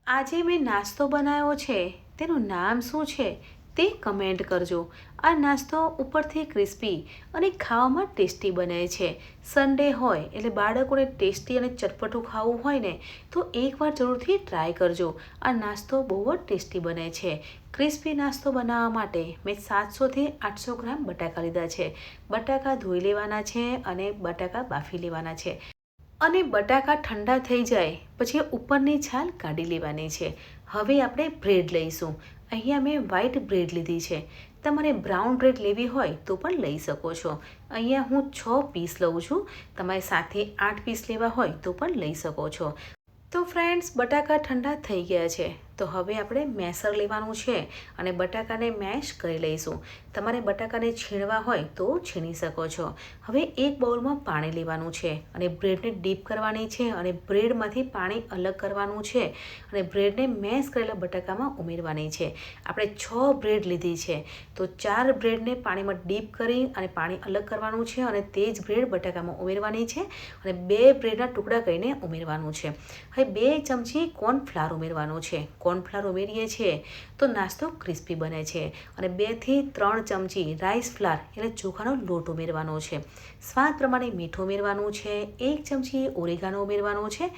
આજે મેં નાસ્તો બનાવ્યો છે તેનું નામ શું છે તે કમેન્ટ કરજો। આ નાસ્તો ઉપરથી ક્રિસ્પી અને ખાવામાં ટેસ્ટી બને છે। સન્ડે હોય એટલે બાળકોને ટેસ્ટી અને ચટપટું ખાવું હોય ને તો એકવાર જરૂરથી ટ્રાય કરજો। આ નાસ્તો બહુ જ ટેસ્ટી બને છે। ક્રિસ્પી નાસ્તો બનાવવા માટે મેં 700થી 800 ગ્રામ બટાકા લીધા છે। બટાકા ધોઈ લેવાના છે અને બટાકા બાફી લેવાના છે અને બટાકા ઠંડા થઈ જાય પછી ઉપરની છાલ કાઢી લેવાની છે। હવે આપણે બ્રેડ લઈશું। અહીંયા મેં વ્હાઈટ બ્રેડ લીધી છે। તમારે બ્રાઉન બ્રેડ લેવી હોય તો પણ લઈ શકો છો। અહીંયા હું 6 પીસ લઉં છું। તમારે 7થી 8 પીસ લેવા હોય તો પણ લઈ શકો છો। તો ફ્રેન્ડ્સ, બટાકા ઠંડા થઈ ગયા છે તો હવે આપણે મેસર લેવાનું છે અને બટાકાને મેશ કરી લઈશું। તમારે બટાકાને છીણવા હોય તો છીણી શકો છો। હવે એક બાઉલમાં પાણી લેવાનું છે અને બ્રેડને ડીપ કરવાની છે અને બ્રેડમાંથી પાણી અલગ કરવાનું છે અને બ્રેડને મેશ કરેલા બટાકામાં ઉમેરવાની છે। આપણે 6 બ્રેડ લીધી છે તો 4 બ્રેડને પાણીમાં ડીપ કરી અને પાણી અલગ કરવાનું છે અને તે જ બ્રેડ બટાકામાં ઉમેરવાની છે અને 2 બ્રેડના ટુકડા કરીને ઉમેરવાનું છે। હવે 2 ચમચી કોર્નફ્લાવર ઉમેરવાનું છે। કોર્નફ્લાવર ઉમેરીએ છીએ તો નાસ્તો ક્રિસ્પી બને છે અને 2થી 3 ચમચી રાઈસ ફ્લાવર એટલે ચોખાનો લોટ ઉમેરવાનો છે। સ્વાદ પ્રમાણે મીઠું ઉમેરવાનું છે। 1 ચમચી ઓરેગાનો ઉમેરવાનો છે।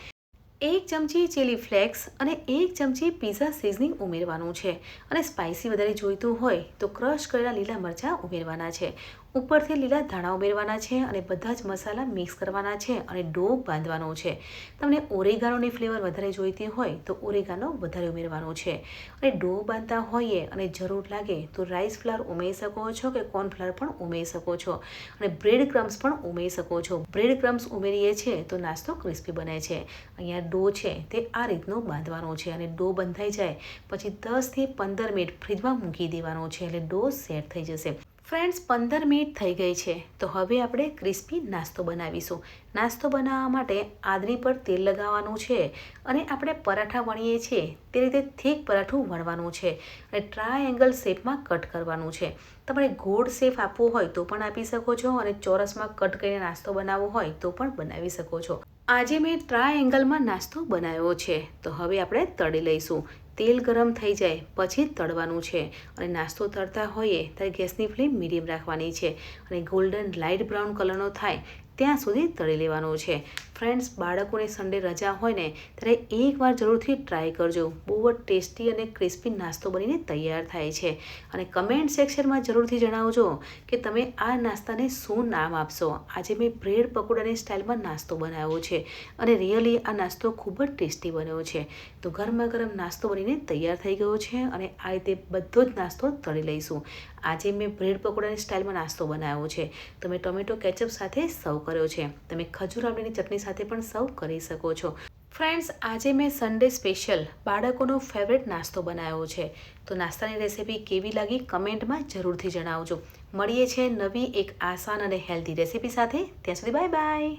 1 ચમચી ચીલી ફ્લેક્સ અને 1 ચમચી પીઝા સિઝનિંગ ઉમેરવાનું છે અને સ્પાઇસી વધારે જોઈતું હોય તો ક્રશ કરેલા લીલા મરચાં ઉમેરવાના છે। ઉપરથી લીલા ધાણા ઉમેરવાના છે અને બધા જ મસાલા મિક્સ કરવાના છે અને ડો બાંધવાનો છે। તમને ઓરેગાનોની ફ્લેવર વધારે જોઈતી હોય તો ઓરેગાનો વધારે ઉમેરવાનો છે અને ડો બાંધતા હોઈએ અને જરૂર લાગે તો રાઈસ ફ્લાવર ઉમેરી શકો છો કે કોર્નફ્લાવર પણ ઉમેરી શકો છો અને બ્રેડ ક્રમ્સ પણ ઉમેરી શકો છો। બ્રેડ ક્રમ્સ ઉમેરીએ છીએ તો નાસ્તો ક્રિસ્પી બને છે। અહીંયા ડો છે તે આ રીતનો બાંધવાનો છે અને ડો બંધાઈ જાય પછી 10થી 15 મિનિટ ફ્રીજમાં મૂકી દેવાનો છે એટલે ડો સેટ થઈ જશે। ફ્રેન્ડ્સ, 15 મિનિટ થઈ ગઈ છે તો હવે આપણે ક્રિસ્પી નાસ્તો બનાવીશું। નાસ્તો બનાવવા માટે આદરી પર તેલ લગાવવાનું છે અને આપણે પરાઠા વણીએ છીએ તે રીતે થીક પરાઠું વણવાનું છે અને ટ્રાયેંગલ શેપમાં કટ કરવાનું છે। તમારે ગોળ શેપ આપવો હોય તો પણ આપી શકો છો અને ચોરસમાં કટ કરીને નાસ્તો બનાવવો હોય તો પણ બનાવી શકો છો। આજે મેં ટ્રાયેંગલમાં નાસ્તો બનાવ્યો છે તો હવે આપણે તળી લઈશું। તેલ ગરમ થઈ જાય પછી તળવાનું છે અને નાસ્તો તળતા હોઈએ ત્યારે ગેસની ફ્લેમ મીડિયમ રાખવાની છે અને ગોલ્ડન લાઇટ બ્રાઉન કલરનો થાય ત્યાં સુધી તળી લેવાનો છે। ફ્રેન્ડ્સ, બાળકોને સન્ડે રજા હોય ને ત્યારે એકવાર જરૂરથી ટ્રાય કરજો। બહુ જ ટેસ્ટી અને ક્રિસ્પી નાસ્તો બનીને તૈયાર થાય છે અને કમેન્ટ સેક્શનમાં જરૂરથી જણાવજો કે તમે આ નાસ્તાને શું નામ આપશો। આજે મેં બ્રેડ પકોડાની સ્ટાઇલમાં નાસ્તો બનાવ્યો છે અને રિયલી આ નાસ્તો ખૂબ જ ટેસ્ટી બન્યો છે। તો ગરમા ગરમ નાસ્તો બનીને તૈયાર થઈ ગયો છે અને આ રીતે બધો જ નાસ્તો તળી લઈશું। આજે મેં બ્રેડ પકોડાની સ્ટાઇલમાં નાસ્તો બનાવ્યો છે તો મેં ટોમેટો કેચઅપ સાથે સર્વ કર્યો છે। તમે ખજૂર આંબલીની ચટણી સાથે પણ સર્વ કરી શકો છો। ફ્રેન્ડ્સ, આજે મેં સન્ડે સ્પેશિયલ બાળકોનો ફેવરેટ નાસ્તો બનાવ્યો છે તો નાસ્તાની રેસીપી કેવી લાગી કમેન્ટમાં જરૂરથી જણાવજો। મળીએ છીએ નવી એક આસાન અને હેલ્ધી રેસીપી સાથે। ત્યાં સુધી બાય બાય।